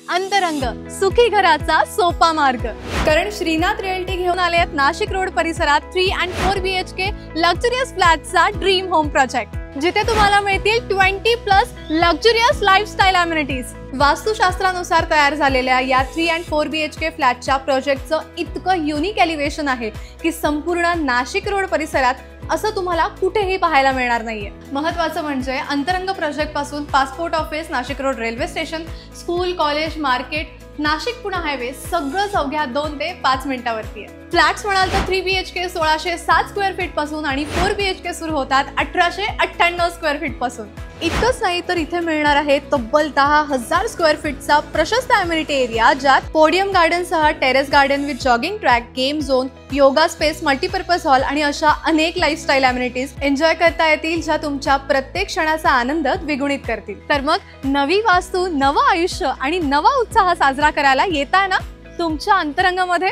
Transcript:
अंतरंग सुखी घराचा सोपा मार्ग। कारण श्रीनाथ रिअल्टी घेऊन आले आहेत नाशिक रोड परिसरात 3 and 4 BHK लक्झरियस फ्लॅटचा ड्रीम होम प्रोजेक्ट, जिथे तुम्हाला मिळतील 20+ लक्झरियस लाईफस्टाईल अमेनिटीज। वास्तुशास्त्रानुसार तयार झालेल्या या 3 and 4 BHK फ्लॅटच्या प्रोजेक्टचं इतकं युनिक एलिव्हेशन आहे की संपूर्ण नाशिक रोड परिसरात असं तुम्हाला कुठेही पाहायला मिळणार नाहीये। महत्त्वाचं म्हणजे अंतरंग प्रोजेक्ट पासून passport office, Nashik road railway station, school, college, market, Nashik Pune highway सगळं अवघ्या 2 ते 5 मिनिटांवरती आहे। फ्लॅट्स म्हणाल तर 3 BHK 1607 स्क्वेअर फीट पासून आणि 4 BHK सुरू होतात 1898 स्क्वेअर फीट पासून। इतकंच नाही तर इथे मिळणार आहे तब्बल 10,000 स्क्वेअर फीटचा प्रशस्त अमेनिटी एरिया, ज्यात पोडियम गार्डन सह terrace garden with jogging track, game zone, yoga space, multipurpose hall आणि अशा अनेक लाईफस्टाईल अमेनिटीज एन्जॉय करता येतील, ज्या तुमच्या प्रत्येक क्षणाचा आनंद द्विगुणित करतील। तर मग नवी वास्तू, नवं आयुष्य आणि नवा उत्साह साजरा करायला येताय ना तुमच्या अंतरंगामध्ये?